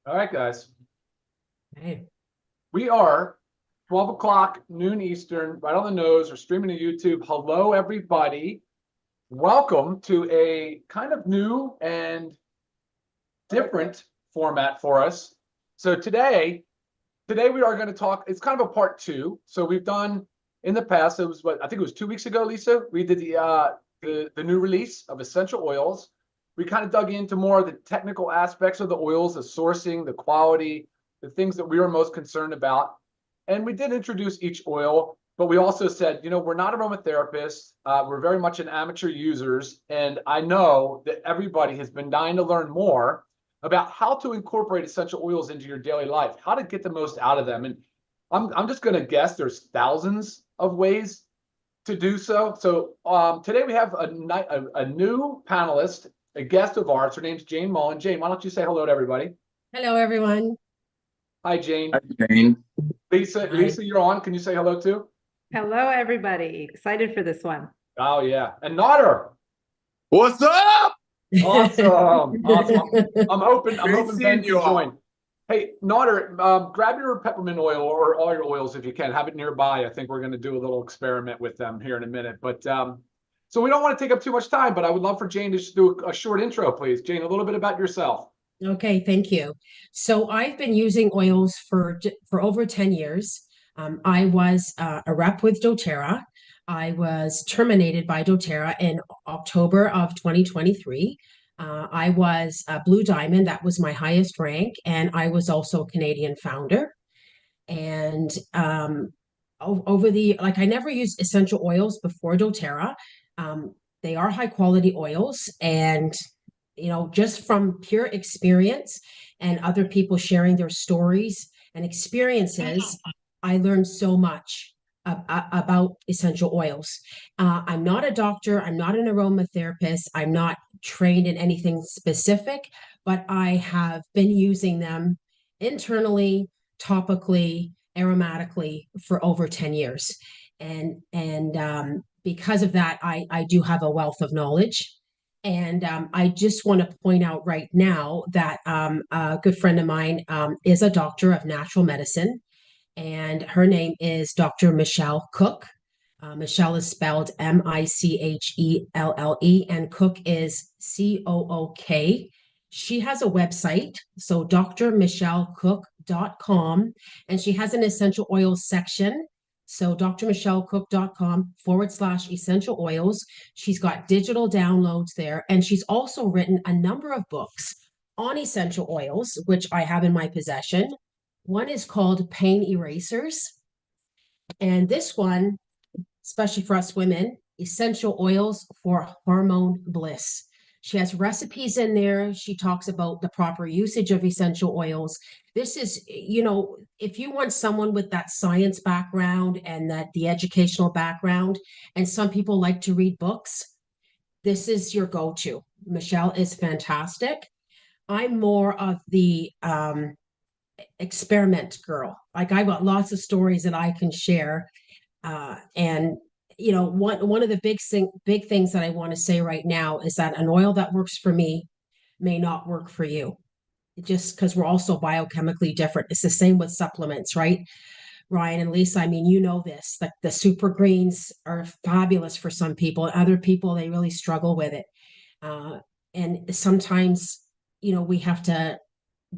All right, guys. Hey. We are 12 o'clock noon Eastern, right on the nose. We're streaming to YouTube. Hello, everybody. Welcome to a kind of new and different format for us. So today we are going to talk. It's kind of a part two. So we've done in the past. It was I think it was 2 weeks ago, Lisa. We did the new release of essential oils. We kind of dug into more of the technical aspects of the oils, the sourcing, the quality, the things that we were most concerned about. And we did introduce each oil, but we also said, we're not aromatherapists. We're very much an amateur users. And I know that everybody has been dying to learn more about how to incorporate essential oils into your daily life, how to get the most out of them. And I'm just going to guess there's thousands of ways to do so. So today we have a new panelist, a guest of ours. Her name's Jane Mullen. Jane, why don't you say hello to everybody? Hello, everyone. Hi, Jane. Hi, Jane. Lisa, you're on. Can you say hello too? Hello, everybody. Excited for this one. Oh, yeah. And Nodder. What's up? Awesome. I'm hoping Great Ben seeing you can all. join. Hey, Nodder, grab your peppermint oil or all your oils if you can. Have it nearby. I think we're going to do a little experiment with them here in a minute. But so we don't want to take up too much time, but I would love for Jane to just do a short intro, please. Jane, a little bit about yourself. Okay, thank you. So I've been using oils for over 10 years. I was a rep with doTERRA. I was terminated by doTERRA in October of 2023. I was a Blue Diamond. That was my highest rank. And I was also a Canadian founder. And I never used essential oils before doTERRA. They are high quality oils, and just from pure experience and other people sharing their stories and experiences, I learned so much about essential oils. I'm not a doctor. I'm not an aromatherapist. I'm not trained in anything specific, but I have been using them internally, topically, aromatically for over 10 years. And because of that, I do have a wealth of knowledge. And I just want to point out right now that a good friend of mine is a doctor of natural medicine, and her name is Dr. Michelle Cook. Michelle is spelled Michelle, and Cook is Cook. She has a website, so drmichellecook.com, and she has an essential oils section. So drmichellecook.com/essential oils. She's got digital downloads there, and she's also written a number of books on essential oils, which I have in my possession. One is called Pain Erasers. And this one, especially for us women, essential oils for hormone bliss. She has recipes in there. She talks about the proper usage of essential oils. This is, if you want someone with that science background and that the educational background, and some people like to read books, this is your go-to. Michelle is fantastic. I'm more of the experiment girl. Like, I've got lots of stories that I can share. And one of the big things that I want to say right now is that an oil that works for me may not work for you, just because we're also biochemically different. It's the same with supplements, right? Ryan and Lisa, I mean, this, like the super greens are fabulous for some people, and other people, they really struggle with it. And sometimes, we have to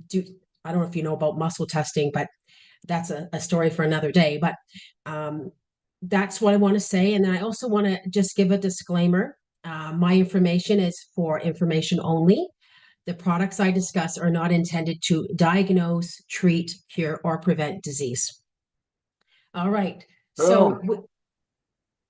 do, I don't know if you know about muscle testing, but that's a story for another day. But that's what I want to say. And then I also want to just give a disclaimer. My information is for information only. The products I discuss are not intended to diagnose, treat, cure, or prevent disease. All right. So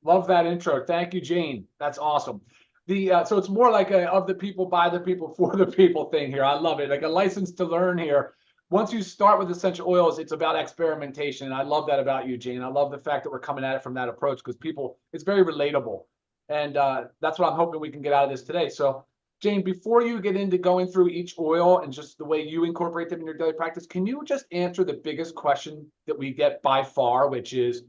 love that intro. Thank you, Jane. That's awesome. So it's more like a of the people, by the people, for the people thing here. I love it. Like a license to learn here. Once you start with essential oils, it's about experimentation. And I love that about you, Jane. I love the fact that we're coming at it from that approach, because it's very relatable. And that's what I'm hoping we can get out of this today. So, Jane, before you get into going through each oil and just the way you incorporate them in your daily practice, can you just answer the biggest question that we get by far, which is,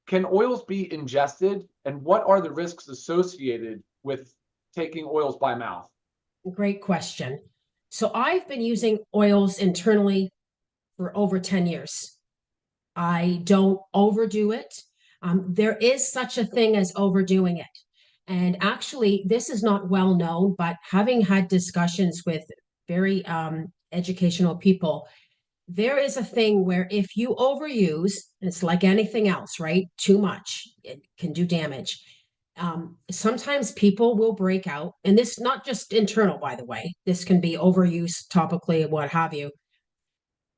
can oils be ingested? And what are the risks associated with taking oils by mouth? Great question. So I've been using oils internally for over 10 years. I don't overdo it. There is such a thing as overdoing it. And actually, this is not well known, but having had discussions with very educational people, there is a thing where if you overuse, it's like anything else, right? Too much, it can do damage. Sometimes people will break out, and this not just internal, by the way, this can be overuse topically and what have you.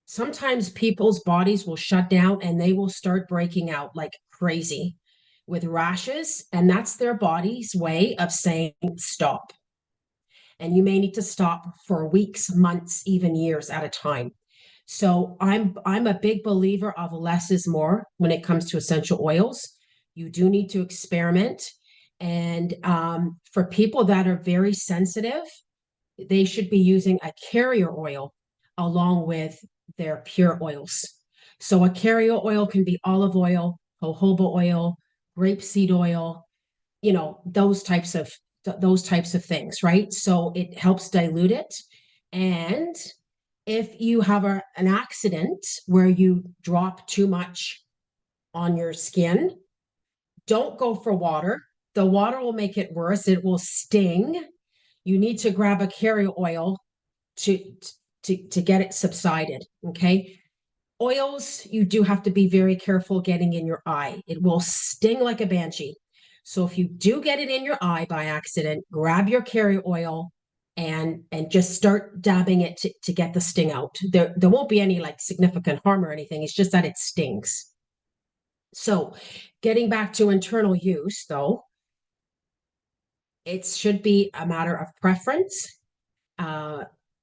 Sometimes people's bodies will shut down and they will start breaking out like crazy with rashes, and that's their body's way of saying stop. And you may need to stop for weeks, months, even years at a time. So I'm a big believer of less is more when it comes to essential oils. You do need to experiment. And for people that are very sensitive, they should be using a carrier oil along with their pure oils. So a carrier oil can be olive oil, jojoba oil, grapeseed oil, those types of things, right? So it helps dilute it. And if you have an accident where you drop too much on your skin, don't go for water. The water will make it worse. It will sting. You need to grab a carrier oil to get it subsided. Okay. Oils, you do have to be very careful getting in your eye. It will sting like a banshee. So if you do get it in your eye by accident, grab your carrier oil and just start dabbing it to get the sting out. There won't be any like significant harm or anything. It's just that it stings. So getting back to internal use though, it should be a matter of preference.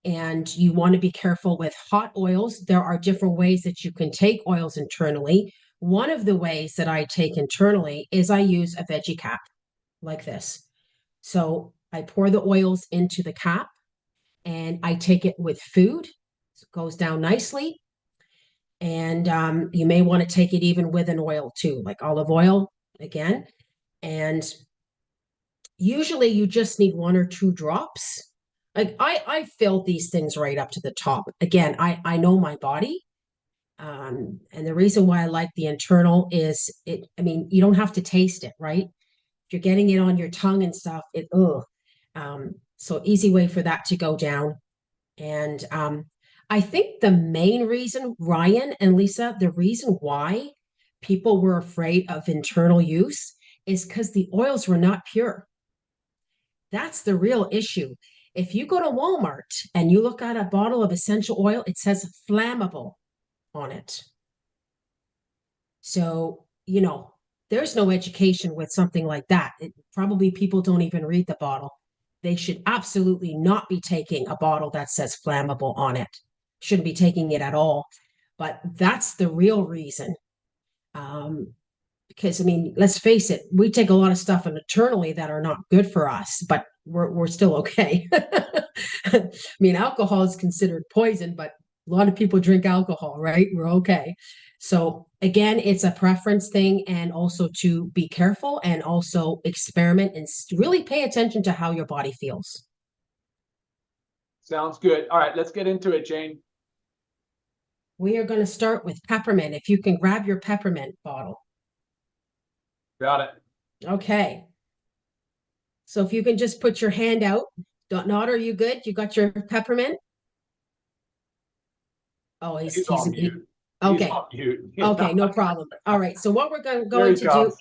And you want to be careful with hot oils. There are different ways that you can take oils internally. One of the ways that I take internally is I use a veggie cap like this. So I pour the oils into the cap and I take it with food. So it goes down nicely. And you may want to take it even with an oil too, like olive oil again. And usually you just need 1 or 2 drops. Like I filled these things right up to the top. Again, I know my body. And the reason why I like the internal is you don't have to taste it, right? If you're getting it on your tongue and stuff, so easy way for that to go down. And I think the main reason, Ryan and Lisa, the reason why people were afraid of internal use is because the oils were not pure. That's the real issue. If you go to Walmart and you look at a bottle of essential oil, it says flammable on it. So, there's no education with something like that. Probably people don't even read the bottle. They should absolutely not be taking a bottle that says flammable on it. Shouldn't be taking it at all. But that's the real reason. Because let's face it, we take a lot of stuff internally that are not good for us, but we're still okay. Alcohol is considered poison, but a lot of people drink alcohol, right? We're okay. So again, it's a preference thing, and also to be careful and also experiment and really pay attention to how your body feels. Sounds good. All right, let's get into it, Jane. We are going to start with peppermint. If you can grab your peppermint bottle. Got it. Okay. So if you can just put your hand out. Not, are you good? You got your peppermint? Oh, he's on mute. Okay. He's on mute. Okay, no problem. All right. So what we're going to do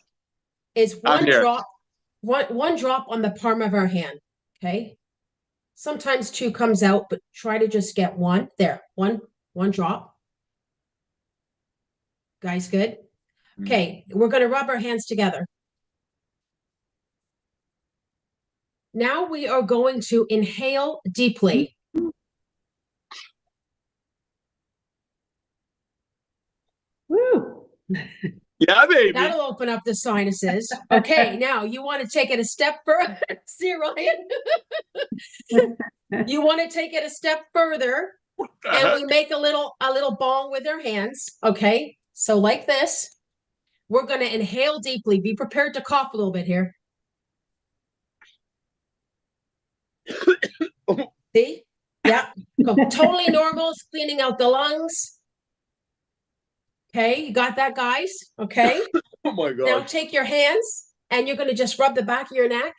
is one drop on the palm of our hand. Okay. Sometimes 2 comes out, but try to just get 1. There. One drop. Guys, good? Okay, we're going to rub our hands together. Now we are going to inhale deeply. Woo! Yeah, baby. That'll open up the sinuses. Okay, now you want to take it a step further. See, Ryan? You want to take it a step further, and we make a little ball with our hands. Okay, so like this. We're going to inhale deeply. Be prepared to cough a little bit here. See? Yeah, totally normal. It's cleaning out the lungs. Okay, you got that, guys? Okay. Oh my Now God. take your hands and you're going to just rub the back of your neck.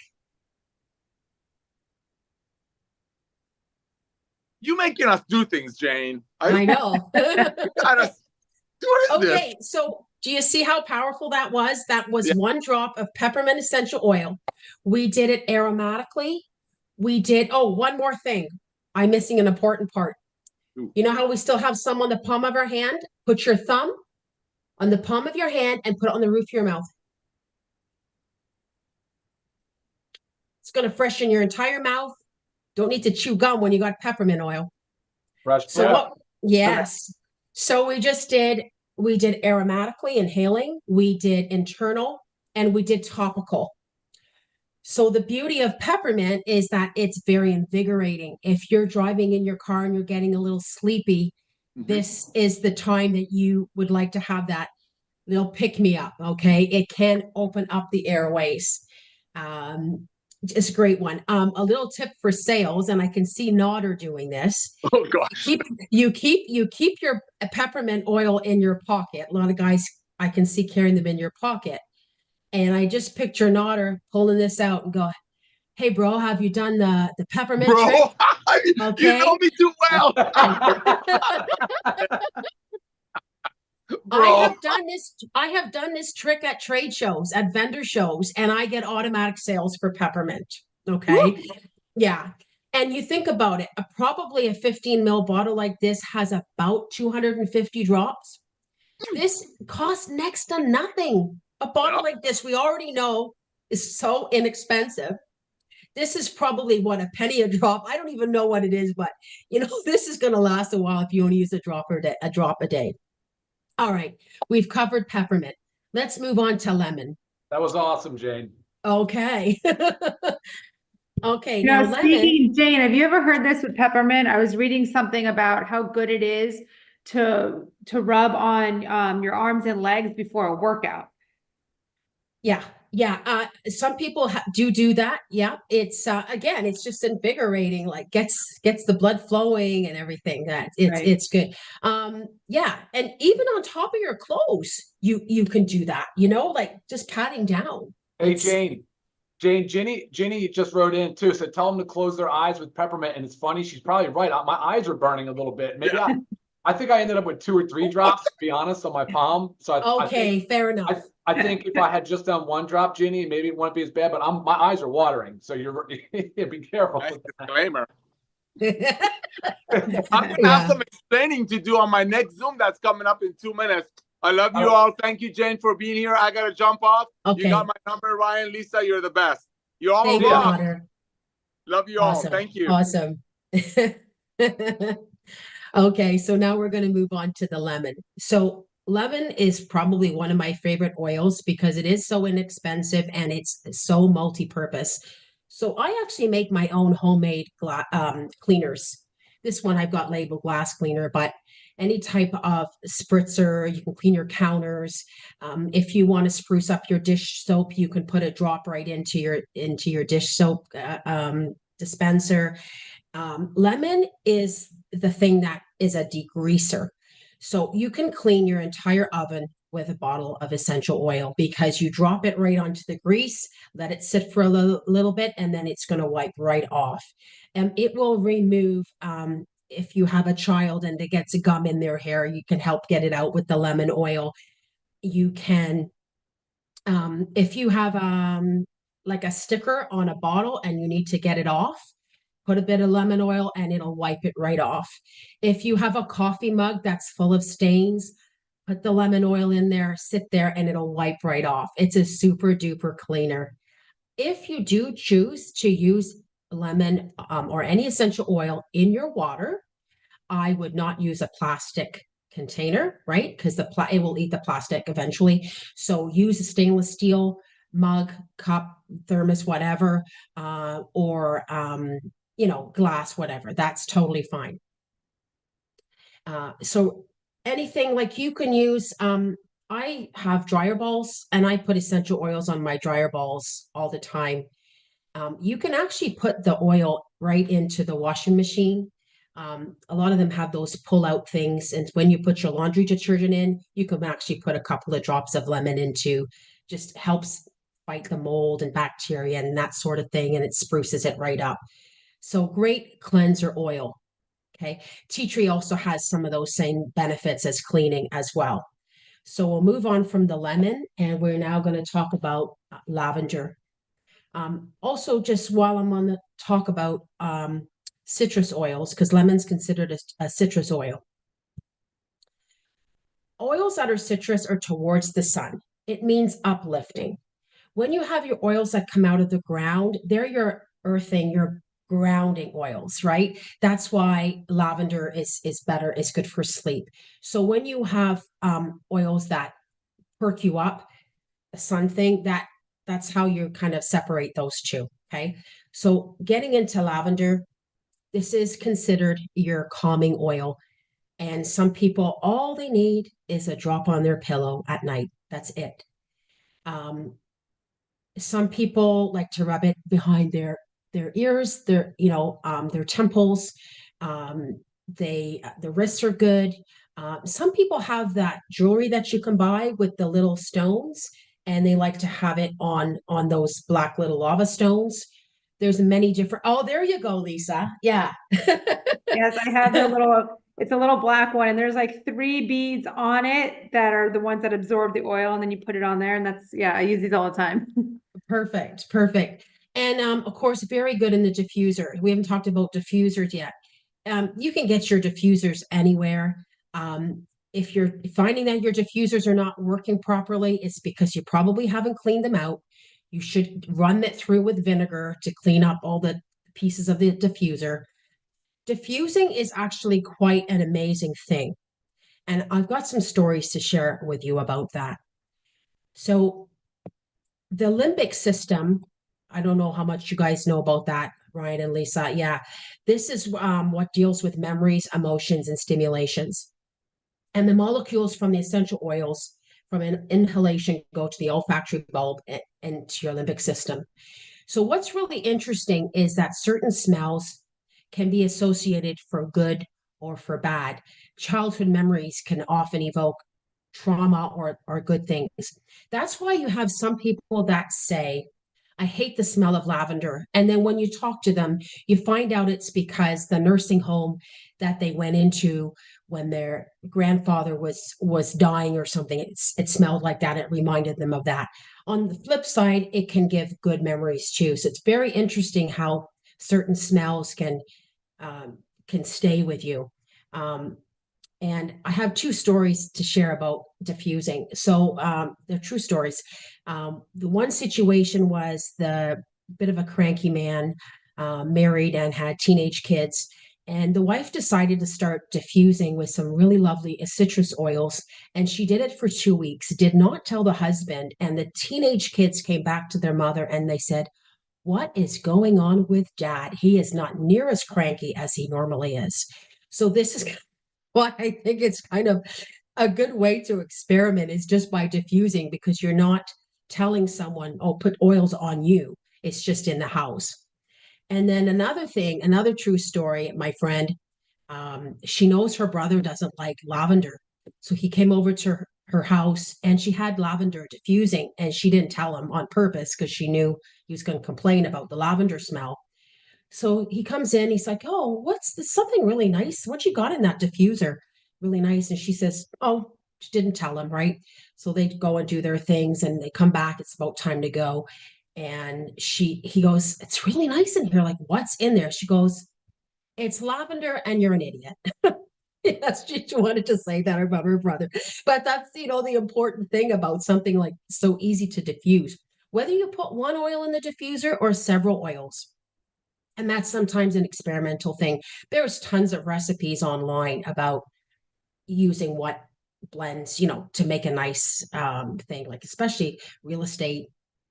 You making us do things, Jane. I know. Gotta, what is this? Okay, so do you see how powerful that was? That was Yeah. 1 drop of peppermint essential oil. We did it aromatically. We did, oh, one more thing. I'm missing an important part. Ooh. You know how we still have some on the palm of our hand? Put your thumb on the palm of your hand and put it on the roof of your mouth. It's going to freshen your entire mouth. Don't need to chew gum when you got peppermint oil. Fresh So breath. what? Yes. So we did aromatically inhaling, we did internal, and we did topical. So the beauty of peppermint is that it's very invigorating. If you're driving in your car and you're getting a little sleepy, this is the time that you would like to have that little pick me up. Okay. It can open up the airways. It's a great one. A little tip for sales, and I can see Nodder doing this. Oh gosh. You keep your peppermint oil in your pocket. A lot of guys I can see carrying them in your pocket. And I just picture Nodder pulling this out and go, "Hey bro, have you done the peppermint Bro, trick?" you Okay. know me too well. Bro. I have done this trick at trade shows, at vendor shows, and I get automatic sales for peppermint. Okay. Yeah. And you think about it, probably a 15 ml bottle like this has about 250 drops. This costs next to nothing. A bottle like this, we already know, is so inexpensive. This is probably what, a penny a drop. I don't even know what it is, but this is going to last a while if you only use a drop a day. All right, we've covered peppermint. Let's move on to lemon. That was awesome, Jane. Okay. Okay, Now, now lemon. speaking, Jane, have you ever heard this with peppermint? I was reading something about how good it is to rub on your arms and legs before a workout. Yeah. Some people do that. Yeah. It's again, it's just invigorating, like gets the blood flowing and everything. That it's good. Yeah. And even on top of your clothes, you can do that, like just patting down. Hey, Ginny just wrote in too. Said tell them to close their eyes with peppermint. And it's funny, she's probably right. My eyes are burning a little bit. Maybe I think I ended up with 2 or 3 drops, to be honest, on my palm. So okay, fair enough. I think if I had just done 1 drop, Ginny, maybe it wouldn't be as bad. But my eyes are watering, so you're be careful. Nice with that. disclaimer. I'm gonna have some explaining to do on my next Zoom that's coming up in 2 minutes. I love you all. Thank you, Jane, for being here. I gotta jump off. Okay. You got my number, Ryan. Lisa, you're the best. You all Thank rock. you, Love you awesome. all. Thank you. Awesome. Okay, so now we're going to move on to the lemon. So lemon is probably one of my favorite oils because it is so inexpensive and it's so multi-purpose. So I actually make my own homemade cleaners. This one I've got labeled glass cleaner, but any type of spritzer, you can clean your counters. If you want to spruce up your dish soap, you can put a drop right into your dish soap dispenser. Lemon is the thing that is a degreaser. So you can clean your entire oven with a bottle of essential oil because you drop it right onto the grease, let it sit for a little bit, and then it's going to wipe right off. And it will remove, if you have a child and it gets gum in their hair, you can help get it out with the lemon oil. You can, if you have like a sticker on a bottle and you need to get it off, put a bit of lemon oil and it'll wipe it right off. If you have a coffee mug that's full of stains, put the lemon oil in there, sit there, and it'll wipe right off. It's a super duper cleaner. If you do choose to use lemon or any essential oil in your water, I would not use a plastic container, right? Because it will eat the plastic eventually. So use a stainless steel mug, cup, thermos, whatever, or glass, whatever. That's totally fine. So anything like you can use, I have dryer balls and I put essential oils on my dryer balls all the time. You can actually put the oil right into the washing machine. A lot of them have those pull out things. And when you put your laundry detergent in, you can actually put a couple of drops of lemon into, just helps fight the mold and bacteria and that sort of thing. And it spruces it right up. So great cleanser oil. Okay. Tea tree also has some of those same benefits as cleaning as well. So we'll move on from the lemon, and we're now going to talk about lavender. Also, just while I'm on the talk about citrus oils, because lemon's considered a citrus oil. Oils that are citrus are towards the sun. It means uplifting. When you have your oils that come out of the ground, they're your earthing, your grounding oils, right? That's why lavender is better, is good for sleep. So when you have oils that perk you up, the sun thing, that's how you kind of separate those two. Okay. So getting into lavender, this is considered your calming oil. And some people, all they need is a drop on their pillow at night. That's it. Some people like to rub it behind their ears, their temples. The wrists are good. Some people have that jewelry that you can buy with the little stones, and they like to have it on those black little lava stones. There's many different. Oh, there you go, Lisa. Yeah. Yes, I have it's a little black one, and there's like 3 beads on it that are the ones that absorb the oil, and then you put it on there, and I use these all the time. Perfect, perfect. And of course, very good in the diffuser. We haven't talked about diffusers yet. You can get your diffusers anywhere. If you're finding that your diffusers are not working properly, it's because you probably haven't cleaned them out. You should run it through with vinegar to clean up all the pieces of the diffuser. Diffusing is actually quite an amazing thing. And I've got some stories to share with you about that. So the limbic system, I don't know how much you guys know about that, Ryan and Lisa. Yeah, this is what deals with memories, emotions, and stimulations. And the molecules from the essential oils from an inhalation go to the olfactory bulb and to your limbic system. So what's really interesting is that certain smells can be associated for good or for bad. Childhood memories can often evoke trauma or good things. That's why you have some people that say, I hate the smell of lavender. And then when you talk to them, you find out it's because the nursing home that they went into when their grandfather was dying or something, it smelled like that. It reminded them of that. On the flip side, it can give good memories too. So it's very interesting how certain smells can stay with you. And I have 2 stories to share about diffusing. So they're true stories. The one situation was the bit of a cranky man, married and had teenage kids. And the wife decided to start diffusing with some really lovely citrus oils. And she did it for 2 weeks, did not tell the husband. And the teenage kids came back to their mother and they said, what is going on with dad? He is not near as cranky as he normally is. So this is why I think it's kind of a good way to experiment, is just by diffusing, because you're not telling someone, oh, put oils on you. It's just in the house. And then another thing, another true story, my friend, she knows her brother doesn't like lavender. So he came over to her house and she had lavender diffusing, and she didn't tell him on purpose because she knew he was going to complain about the lavender smell. So he comes in, he's like, oh, what's this? Something really nice. What you got in that diffuser? Really nice. And she says, oh, she didn't tell him, right? So they go and do their things and they come back. It's about time to go. And he goes, it's really nice in here. Like, what's in there? She goes, it's lavender and you're an idiot. Yes, she wanted to say that about her brother. But that's, the important thing about something like so easy to diffuse, whether you put one oil in the diffuser or several oils. And that's sometimes an experimental thing. There's tons of recipes online about using what blends, to make a nice thing, like especially real estate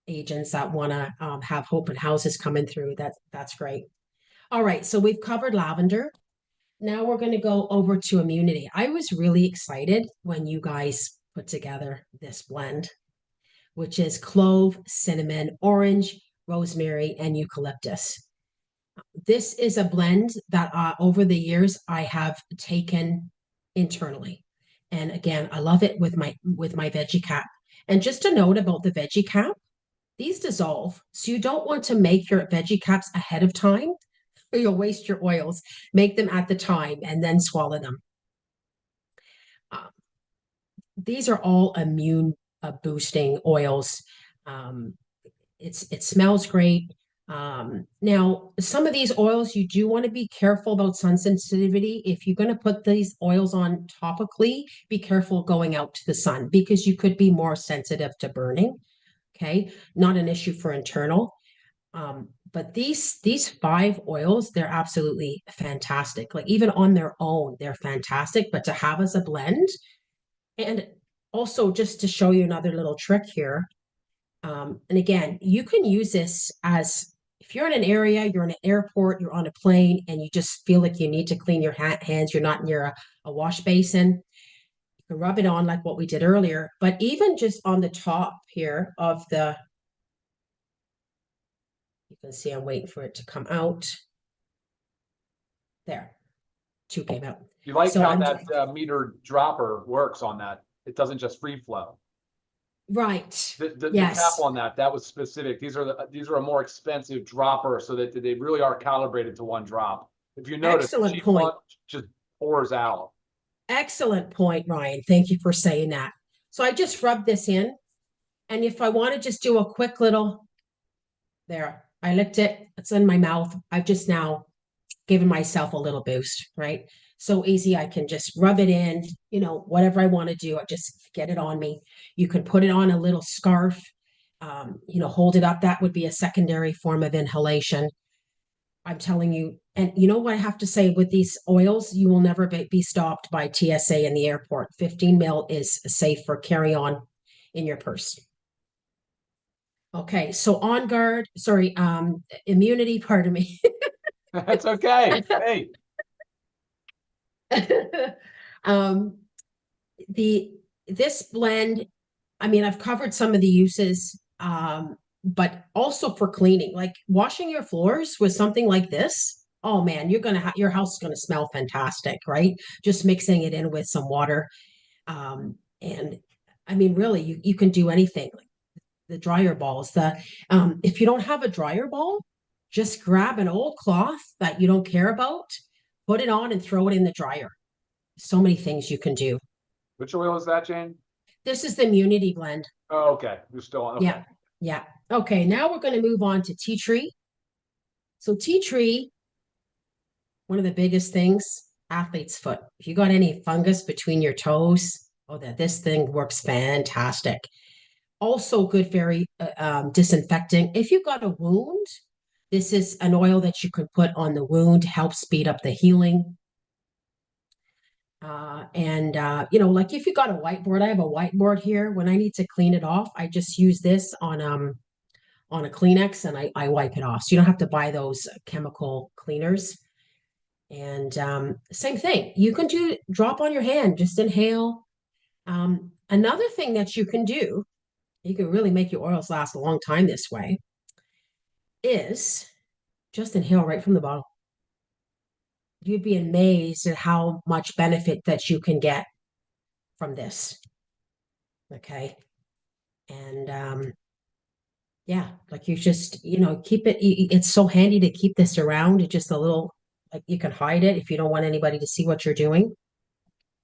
agents that want to have open houses coming through. That's great. All right, so we've covered lavender. Now we're going to go over to immunity. I was really excited when you guys put together this blend, which is clove, cinnamon, orange, rosemary, and eucalyptus. This is a blend that over the years I have taken internally. And again, I love it with my veggie cap. And just a note about the veggie cap, these dissolve. So you don't want to make your veggie caps ahead of time or you'll waste your oils. Make them at the time and then swallow them. These are all immune boosting oils. It smells great. Now, some of these oils, you do want to be careful about sun sensitivity. If you're going to put these oils on topically, be careful going out to the sun because you could be more sensitive to burning. Okay, not an issue for internal. But these 5 oils, they're absolutely fantastic. Like even on their own, they're fantastic. But to have as a blend, and also just to show you another little trick here. And again, you can use this as if you're in an area, you're in an airport, you're on a plane, and you just feel like you need to clean your hands, you're not near a wash basin. You can rub it on like what we did earlier, but even just on the top here of the, you can see I'm waiting for it to come out. There, 2 came out. You like So how I'm that meter dropper works on that. It doesn't just free flow. right. The Yes. cap on that was specific. These are a more expensive dropper so that they really are calibrated to one drop. If you notice, the Excellent cheap point. one just pours out. Excellent point, Ryan. Thank you for saying that. So I just rubbed this in, and if I want to just do a quick little, there, I licked it, it's in my mouth. I've just now given myself a little boost, right? So easy, I can just rub it in, whatever I want to do, I just get it on me. You can put it on a little scarf, hold it up. That would be a secondary form of inhalation. I'm telling you, and you know what I have to say with these oils, you will never be stopped by TSA in the airport. 15 mil is safe for carry on in your purse. Okay, so on guard, sorry, immunity, pardon me. That's okay. Hey, This blend, I mean, I've covered some of the uses, but also for cleaning, like washing your floors with something like this. Oh man, your house is gonna smell fantastic, right? Just mixing it in with some water, and I mean, really, you can do anything. Like the dryer balls. If you don't have a dryer ball, just grab an old cloth that you don't care about, put it on, and throw it in the dryer. So many things you can do. which oil is that, Jane? This is the immunity blend. Oh, okay. You're still on. Okay. Yeah. Yeah. Okay. Now we're going to move on to tea tree. So tea tree, one of the biggest things, athlete's foot. If you got any fungus between your toes, this thing works fantastic. Also good, very disinfecting. If you've got a wound, this is an oil that you can put on the wound, help speed up the healing. Like if you got a whiteboard, I have a whiteboard here. When I need to clean it off, I just use this on a Kleenex and I wipe it off. So you don't have to buy those chemical cleaners. And same thing, you can drop on your hand, just inhale. Another thing that you can do, you can really make your oils last a long time this way, is just inhale right from the bottle. You'd be amazed at how much benefit that you can get from this. Okay. And yeah, like you just, keep it. It's so handy to keep this around. It's just a little, like you can hide it if you don't want anybody to see what you're doing.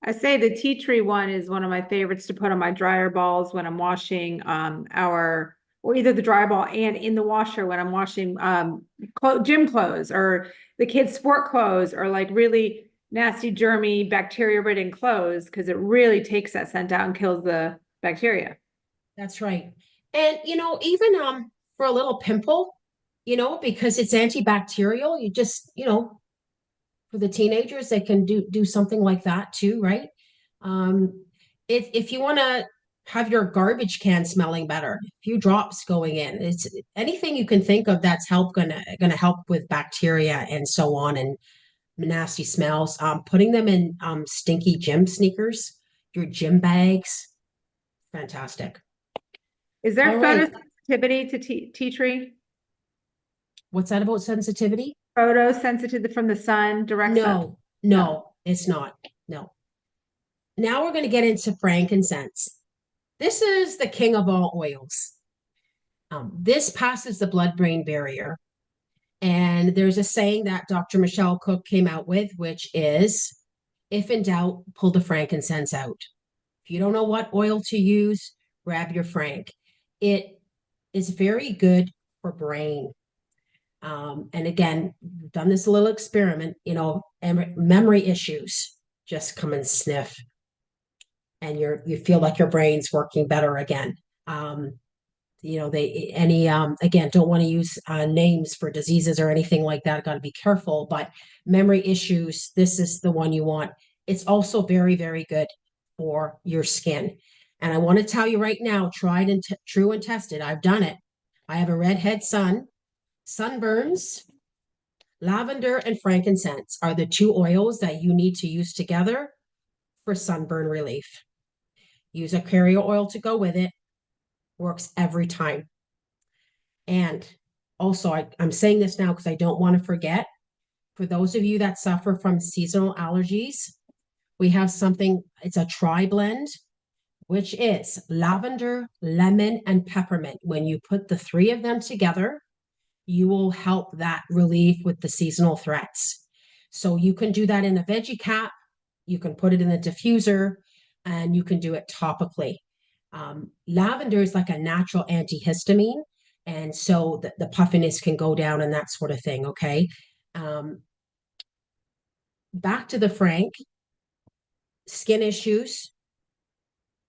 I say the tea tree one is one of my favorites to put on my dryer balls when I'm washing or either the dryer ball and in the washer when I'm washing gym clothes or the kids' sport clothes or like really nasty, germy, bacteria-ridden clothes because it really takes that scent out and kills the bacteria. That's right. And even for a little pimple, because it's antibacterial, you just, for the teenagers, they can do something like that too, right? If you want to have your garbage can smelling better, a few drops going in, it's anything you can think of that's gonna help with bacteria and so on and nasty smells. Putting them in stinky gym sneakers, your gym bags, fantastic. Is there All right. photosensitivity to tea tree? What's that about sensitivity? Photosensitive from the sun, direct sun? No, it's not. No. Now we're going to get into frankincense. This is the king of all oils. This passes the blood-brain barrier. And there's a saying that Dr. Michelle Cook came out with, which is, if in doubt, pull the frankincense out. If you don't know what oil to use, grab your frank. It is very good for brain. And again, we've done this little experiment, memory issues, just come and sniff. And you feel like your brain's working better again. Again, don't want to use names for diseases or anything like that. Got to be careful, but memory issues, this is the one you want. It's also very, very good for your skin. And I want to tell you right now, tried and true and tested. I've done it. I have a redhead son. Sunburns, lavender, and frankincense are the 2 oils that you need to use together for sunburn relief. Use a carrier oil to go with it. Works every time. And also, I'm saying this now because I don't want to forget, for those of you that suffer from seasonal allergies, we have something, it's a tri-blend, which is lavender, lemon, and peppermint. When you put the 3 of them together, you will help that relief with the seasonal threats. So you can do that in a veggie cap, you can put it in the diffuser, and you can do it topically. Lavender is like a natural antihistamine, and so the puffiness can go down and that sort of thing, okay? Back to the frank, skin issues,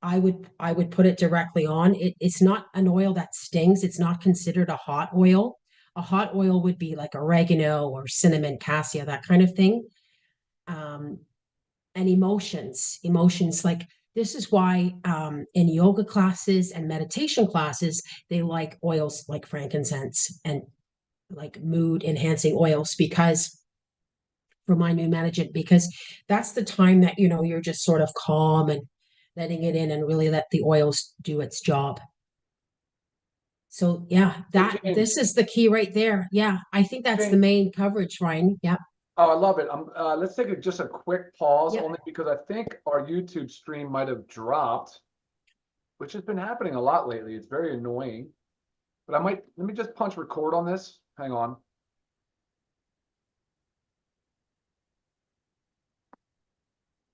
I would put it directly on. It's not an oil that stings. It's not considered a hot oil. A hot oil would be like oregano or cinnamon, cassia, that kind of thing. And emotions like, this is why in yoga classes and meditation classes, they like oils like frankincense and like mood enhancing oils, because for my new management, because that's the time that, you're just sort of calm and letting it in and really let the oils do its job. So yeah, this is the key right there. Yeah, I think that's the main coverage, Ryan. Yeah. Oh, I love it. Let's take just a quick pause, Yep. only because I think our YouTube stream might have dropped, which has been happening a lot lately. It's very annoying. But let me just punch record on this. Hang on.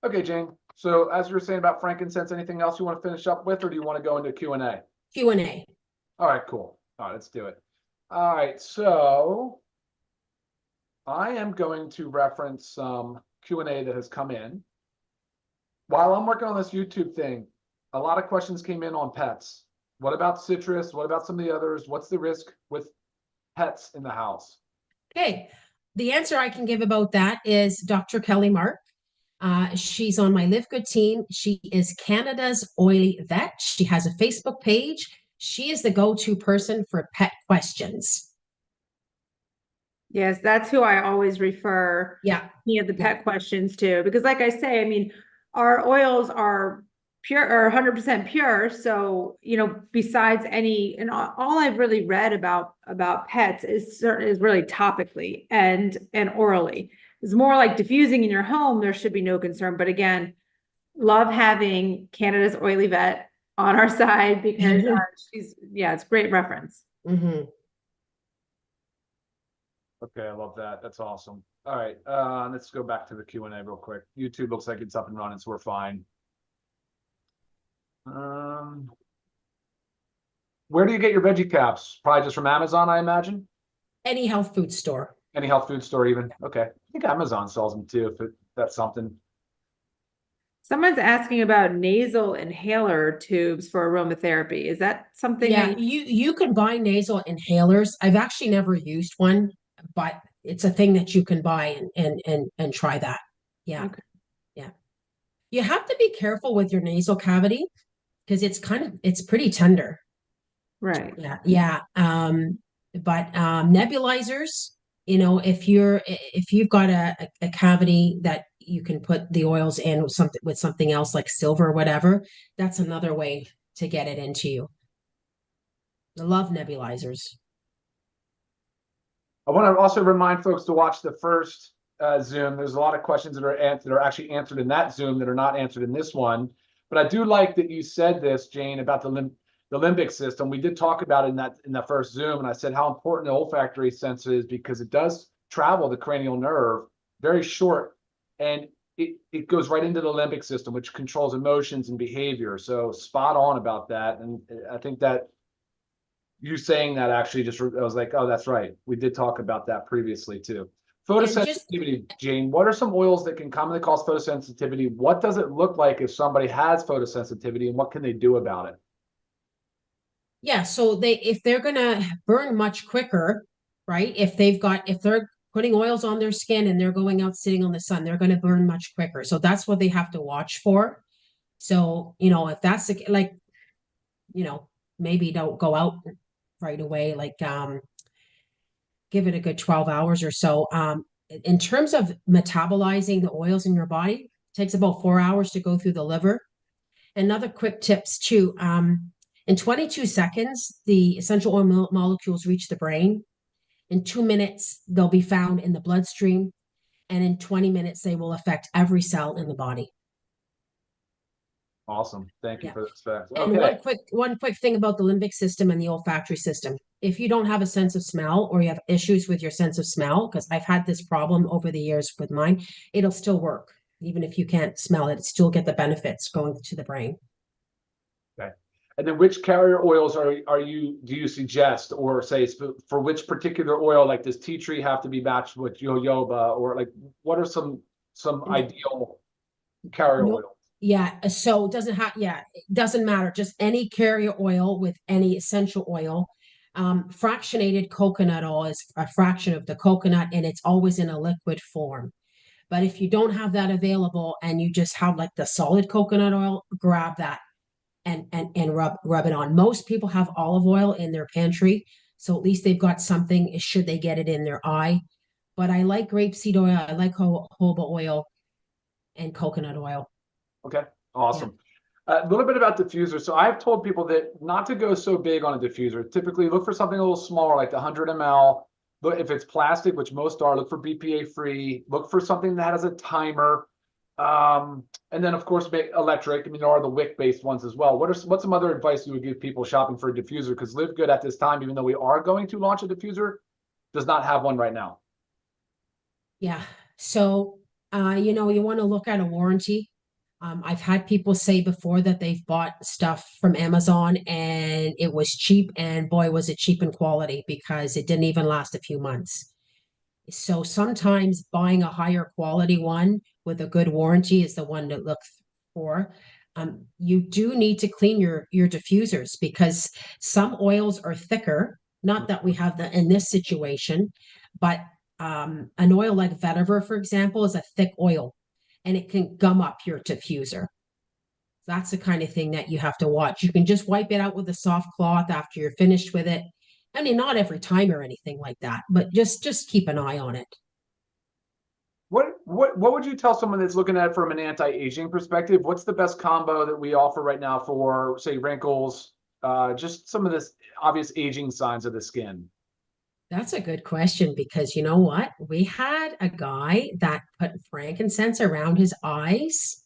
Okay, Jane. So as you were saying about frankincense, anything else you want to finish up with, or do you want to go into Q&A? Q&A. All right, cool. All right, let's do it. All right, so I am going to reference some Q&A that has come in. While I'm working on this YouTube thing, a lot of questions came in on pets. What about citrus? What about some of the others? What's the risk with pets in the house? Okay, the answer I can give about that is Dr. Kelly Mark. She's on my LiveGood team. She is Canada's oily vet. She has a Facebook page. She is the go-to person for pet questions. Yes, that's who I always refer the pet questions to, because like I say, I mean, our oils are pure or 100% pure. So, besides and all I've really read about pets is really topically and orally. It's more like diffusing in your home. There should be no concern. But again, love having Canada's oily vet on our side, because it's great reference. Mm-hmm. Okay, I love that. That's awesome. All right, let's go back to the Q&A real quick. YouTube looks like it's up and running, so we're fine. Where do you get your veggie caps? Probably just from Amazon, I imagine? Any health food store. Any health food store even? Okay. I think Amazon sells them too, if that's something. Someone's asking about nasal inhaler tubes for aromatherapy. Is that something? Yeah, you can buy nasal inhalers. I've actually never used one, but it's a thing that you can buy and try that. Yeah. Okay. Yeah. You have to be careful with your nasal cavity because it's pretty tender. Right. Yeah. Yeah. But nebulizers, if you've got a cavity that you can put the oils in with something else like silver or whatever, that's another way to get it into you. I love nebulizers. I want to also remind folks to watch the first Zoom. There's a lot of questions that are actually answered in that Zoom that are not answered in this one. But I do like that you said this, Jane, about the limbic system. We did talk about it in that first Zoom, and I said how important the olfactory sense is because it does travel the cranial nerve very short, and it goes right into the limbic system, which controls emotions and behavior. So spot on about that. And I think that you saying that actually just, I was like, oh, that's right. We did talk about that previously too. Photosensitivity, Jane, what are some oils that can commonly cause photosensitivity? What does it look like if somebody has photosensitivity, and what can they do about it? Yeah, so if they're gonna burn much quicker, right? If they're putting oils on their skin and they're going out sitting on the sun, they're gonna burn much quicker. So that's what they have to watch for. So, if that's like, maybe don't go out right away, like give it a good 12 hours or so. In terms of metabolizing the oils in your body, it takes about 4 hours to go through the liver. Another quick tips too. In 22 seconds, the essential oil molecules reach the brain. In 2 minutes, they'll be found in the bloodstream. And in 20 minutes, they will affect every cell in the body. Awesome. Thank you for those facts. And one quick thing about the limbic system and the olfactory system. If you don't have a sense of smell or you have issues with your sense of smell, because I've had this problem over the years with mine, it'll still work. Even if you can't smell it, still get the benefits going to the brain. Okay. And then which carrier oils do you suggest, or say for which particular oil, like does tea tree have to be matched with jojoba, or like what are some ideal carrier oils? Yeah, so it doesn't matter. Just any carrier oil with any essential oil. Fractionated coconut oil is a fraction of the coconut, and it's always in a liquid form. But if you don't have that available and you just have like the solid coconut oil, grab that and rub it on. Most people have olive oil in their pantry, so at least they've got something should they get it in their eye. But I like grapeseed oil, I like jojoba oil and coconut oil. Okay, awesome. A little bit about diffusers. So I've told people that not to go so big on a diffuser. Typically look for something a little smaller, like the 100 ml. But if it's plastic, which most are, look for BPA free. Look for something that has a timer. And then of course make electric. I mean, there are the wick based ones as well. What's some other advice you would give people shopping for a diffuser? Because LiveGood at this time, even though we are going to launch a diffuser, does not have one right now. Yeah. So you want to look at a warranty. I've had people say before that they've bought stuff from Amazon and it was cheap, and boy, was it cheap in quality because it didn't even last a few months. So sometimes buying a higher quality one with a good warranty is the one to look for. You do need to clean your diffusers because some oils are thicker. Not that we have that in this situation, but an oil like vetiver, for example, is a thick oil and it can gum up your diffuser. That's the kind of thing that you have to watch. You can just wipe it out with a soft cloth after you're finished with it. I mean, not every time or anything like that, but just keep an eye on it. What would you tell someone that's looking at it from an anti-aging perspective? What's the best combo that we offer right now for, say, wrinkles, just some of this obvious aging signs of the skin? That's a good question because you know what? We had a guy that put frankincense around his eyes,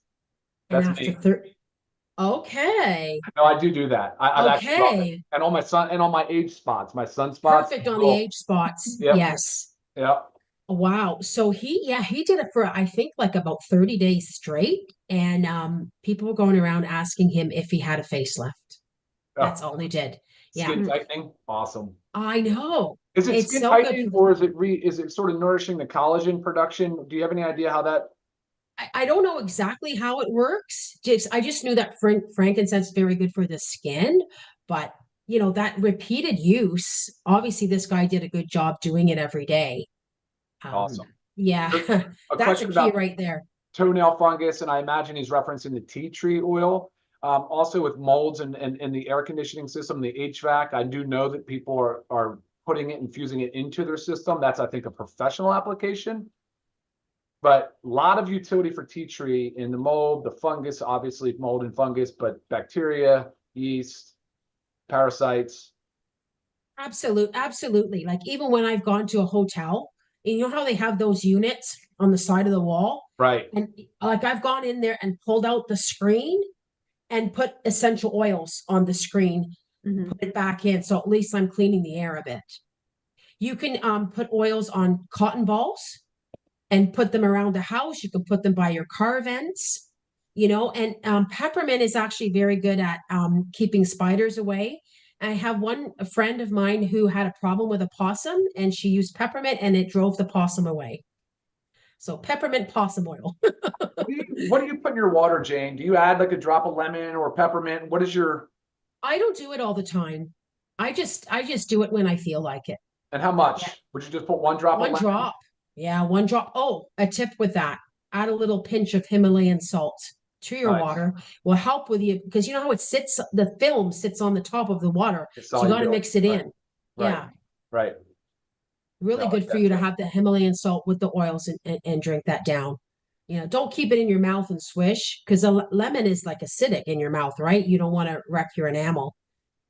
and That's after me. 30, okay, No, I do that. I've actually done it. okay, And on my son and on my age spots, my sunspots. perfect on the age spots. Yep. Yes. Yeah. Wow. So he did it for I think like about 30 days straight, and people were going around asking him if he had a facelift. That's all he did. Yeah. Skin tightening, awesome. I know. Is it It's skin so tightening, good. or is it sort of nourishing the collagen production? Do you have any idea how that? I don't know exactly how it works. I just knew that frankincense is very good for the skin, but that repeated use, obviously this guy did a good job doing it every day. Awesome. Yeah, A that's a question key about right there. toenail fungus, and I imagine he's referencing the tea tree oil. Also with molds and the air conditioning system, the HVAC, I do know that people are putting it, infusing it into their system. That's, I think, a professional application. But a lot of utility for tea tree in the mold, the fungus, obviously mold and fungus, but bacteria, yeast, parasites. Absolutely. Like even when I've gone to a hotel, and you know how they have those units on the side of the wall? Right. And like I've gone in there and pulled out the screen and put essential oils on the screen, Mhm. put it back in. So at least I'm cleaning the air a bit. You can put oils on cotton balls and put them around the house. You can put them by your car vents, and peppermint is actually very good at keeping spiders away. I have a friend of mine who had a problem with a possum and she used peppermint and it drove the possum away. So peppermint possum oil. What do you put in your water, Jane? Do you add like a drop of lemon or peppermint? What is your, I don't do it all the time. I just do it when I feel like it. and how much? Yeah. Would you just put one drop of One lemon? drop. Yeah, one drop. Oh, a tip with that. Add a little pinch of Himalayan salt to your Nice. water. Will help with you because you know how the film sits on the top of the water. It's So you got to solubility. mix it Right. in. Right. Yeah, Right. really No, good for you to have the Himalayan salt with the oils and drink that down. Don't keep it in your mouth and swish because the lemon is like acidic in your mouth, right? You don't want to wreck your enamel.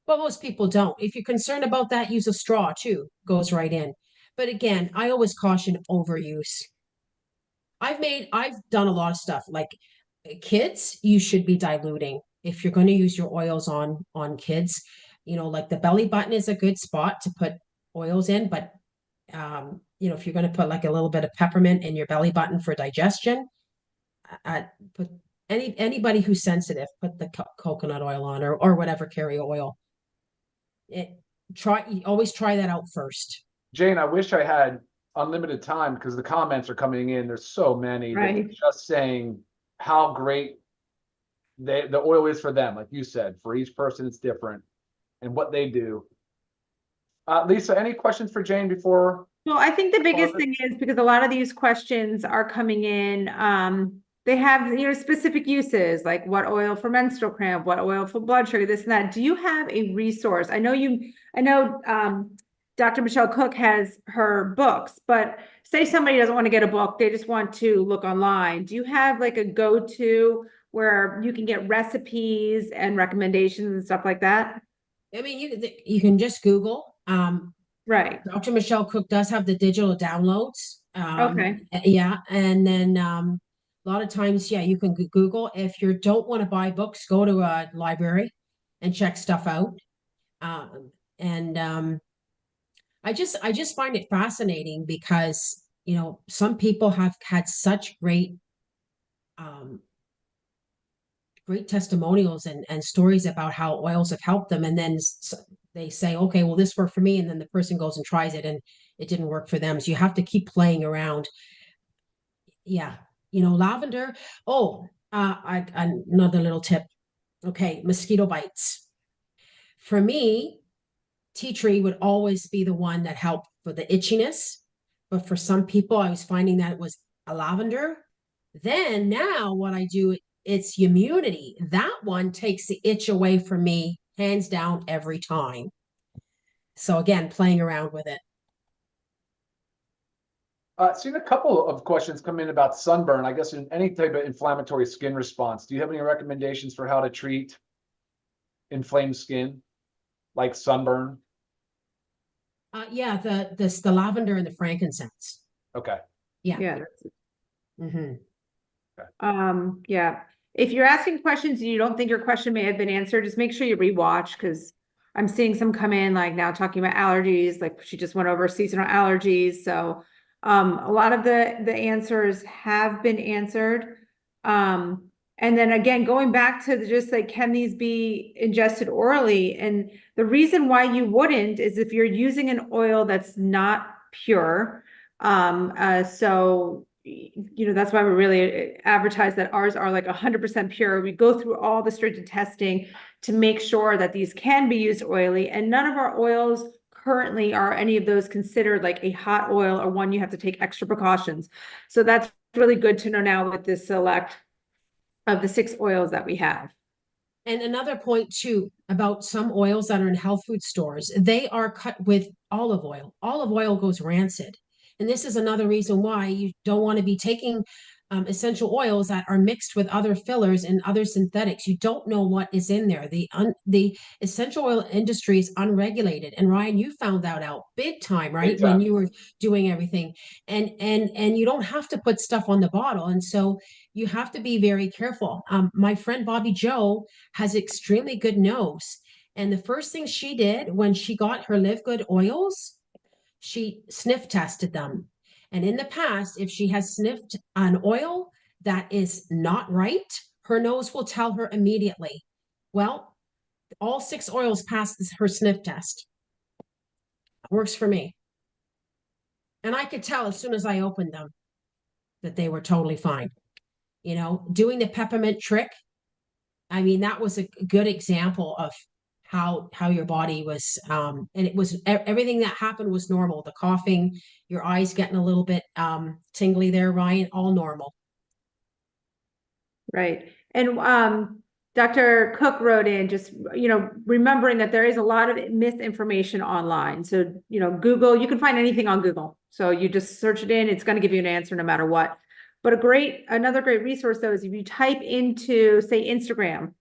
But most people don't. If you're concerned about that, use a straw too. Goes right in. But again, I always caution overuse. I've done a lot of stuff like kids, you should be diluting if you're going to use your oils on kids. Like the belly button is a good spot to put oils in, but if you're going to put like a little bit of peppermint in your belly button for digestion, put anybody who's sensitive, put the coconut oil on or whatever carrier oil. Always try that out first. Jane, I wish I had unlimited time because the comments are coming in. There's so many that Right. just saying how great the oil is for them. Like you said, for each person, it's different and what they do. Lisa, any questions for Jane before? Well, I think the biggest thing is because a lot of these questions are coming in, they have, specific uses, like what oil for menstrual cramp, what oil for blood sugar, this and that. Do you have a resource? I know Dr. Michelle Cook has her books, but say somebody doesn't want to get a book, they just want to look online. Do you have like a go-to where you can get recipes and recommendations and stuff like that? I mean, you can just Google. Right. Dr. Michelle Cook does have the digital downloads. Okay. Yeah, and then a lot of times, yeah, you can Google. If you don't want to buy books, go to a library and check stuff out. And I just find it fascinating because some people have had such um, great testimonials and stories about how oils have helped them, and then they say, okay, well, this worked for me, and then the person goes and tries it and it didn't work for them. So you have to keep playing around. Yeah, lavender. Oh, another little tip. Okay, mosquito bites. For me, tea tree would always be the one that helped for the itchiness, but for some people, I was finding that it was a lavender. Then now what I do, it's immunity. That one takes the itch away from me, hands down, every time. So again, playing around with it. Seen a couple of questions come in about sunburn, I guess in any type of inflammatory skin response. Do you have any recommendations for how to treat inflamed skin, like sunburn? Yeah, the lavender and the frankincense. Okay. Yeah. Yeah. Mm-hmm. Yeah. If you're asking questions and you don't think your question may have been answered, just make sure you rewatch because I'm seeing some come in like now talking about allergies, like she just went over seasonal allergies. So a lot of the answers have been answered. And then again, going back to just like, can these be ingested orally? And the reason why you wouldn't is if you're using an oil that's not pure. So that's why we really advertise that ours are like 100% pure. We go through all the stringent testing to make sure that these can be used oily, and none of our oils currently are any of those considered like a hot oil or one you have to take extra precautions. So that's really good to know now with this select of the 6 oils that we have. And another point too about some oils that are in health food stores, they are cut with olive oil. Olive oil goes rancid. And this is another reason why you don't want to be taking essential oils that are mixed with other fillers and other synthetics. You don't know what is in there. The essential oil industry is unregulated. And Ryan, you found that out big time, right? Big time. When you were doing everything. And you don't have to put stuff on the bottle. And so you have to be very careful. My friend Bobby Joe has extremely good nose. And the first thing she did when she got her LiveGood oils, she sniff tested them. And in the past, if she has sniffed an oil that is not right, her nose will tell her immediately. Well, all 6 oils passed her sniff test. It works for me. And I could tell as soon as I opened them that they were totally fine. You know, doing the peppermint trick, I mean, that was a good example of how your body was, and it was everything that happened was normal. The coughing, your eyes getting a little bit tingly there, Ryan, all normal. Right. And Dr. Cook wrote in just, remembering that there is a lot of misinformation online. So, Google, you can find anything on Google. So you just search it in, it's going to give you an answer no matter what. But another great resource though, is if you type into, say, Instagram,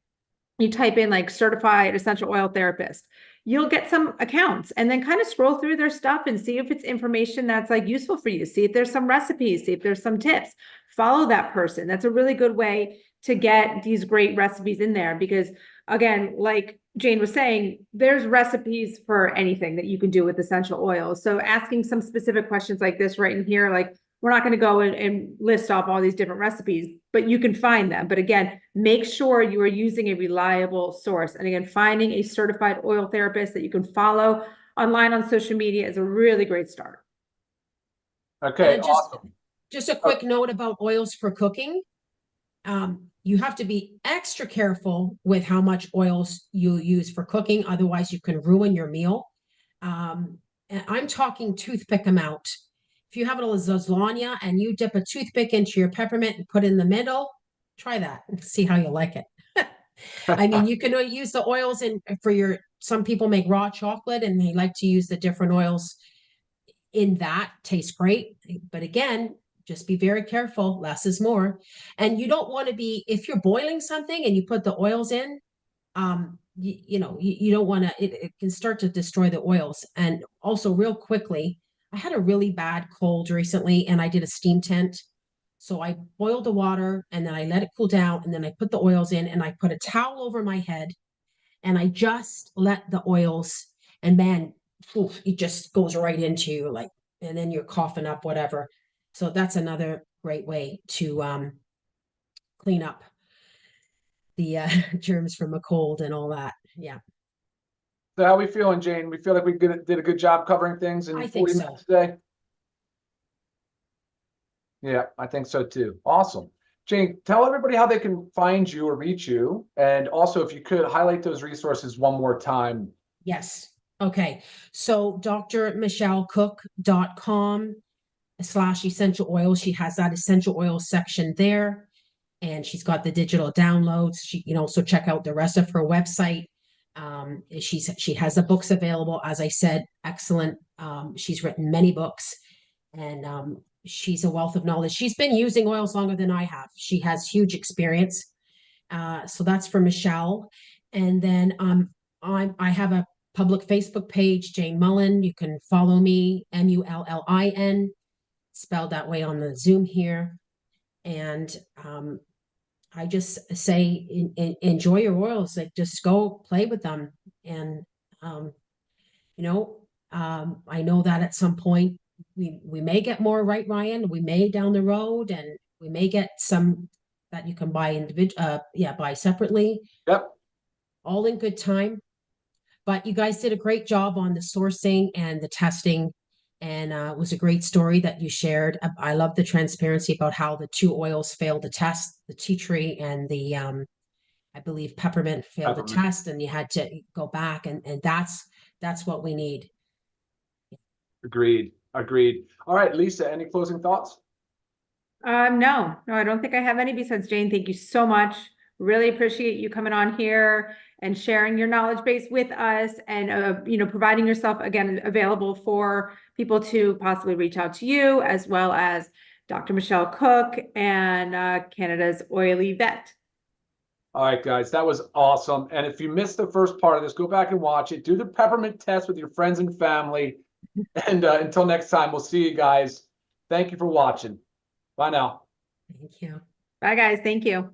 you type in like certified essential oil therapist, you'll get some accounts, and then kind of scroll through their stuff and see if it's information that's like useful for you. See if there's some recipes, see if there's some tips. Follow that person. That's a really good way to get these great recipes in there, because again, like Jane was saying, there's recipes for anything that you can do with essential oils. So asking some specific questions like this right in here, like, we're not going to go and list off all these different recipes, but you can find them. But again, make sure you are using a reliable source. And again, finding a certified oil therapist that you can follow online on social media is a really great start. Okay, awesome. Just a quick note about oils for cooking. You have to be extra careful with how much oils you use for cooking. Otherwise, you can ruin your meal. And I'm talking toothpick amount. If you have a lasagna and you dip a toothpick into your peppermint and put it in the middle, try that and see how you like it. I mean, you can use the oils some people make raw chocolate and they like to use the different oils in that. Tastes great. But again, just be very careful. Less is more. And you don't want to if you're boiling something and you put the oils in, you don't want to, it can start to destroy the oils. And also real quickly, I had a really bad cold recently and I did a steam tent. So I boiled the water and then I let it cool down and then I put the oils in and I put a towel over my head and I just let the oils, and man, it just goes right into you, like, and then you're coughing up, whatever. So that's another great way to clean up the germs from a cold and all that. Yeah. So how are we feeling, Jane? We feel like we did a good job covering things in I think 40 so. minutes today? Yeah, I think so too. Awesome. Jane, tell everybody how they can find you or reach you. And also, if you could highlight those resources one more time. Yes. Okay. So drmichellecook.com/essential oils. She has that essential oil section there. And she's got the digital downloads. She, so check out the rest of her website. She has the books available, as I said, excellent. She's written many books, and she's a wealth of knowledge. She's been using oils longer than I have. She has huge experience. So that's for Michelle. And then I have a public Facebook page, Jane Mullen. You can follow me, Mullin, spelled that way on the Zoom here. And I just say, enjoy your oils. Like, just go play with them. And, I know that at some point we may get more, right, Ryan? We may down the road, and we may get some that you can buy buy separately. Yep. All in good time. But you guys did a great job on the sourcing and the testing. And it was a great story that you shared. I love the transparency about how the 2 oils failed the test, the tea tree and the, I believe peppermint failed the test, and you had to go back, and that's what we need. Agreed. All right, Lisa, any closing thoughts? No, I don't think I have any besides Jane. Thank you so much. Really appreciate you coming on here and sharing your knowledge base with us, and providing yourself again available for people to possibly reach out to you, as well as Dr. Michelle Cook, and Canada's Oily Vet. All right, guys, that was awesome. And if you missed the first part of this, go back and watch it. Do the peppermint test with your friends and family. And until next time, we'll see you guys. Thank you for watching. Bye now. Thank you. Bye, guys. Thank you.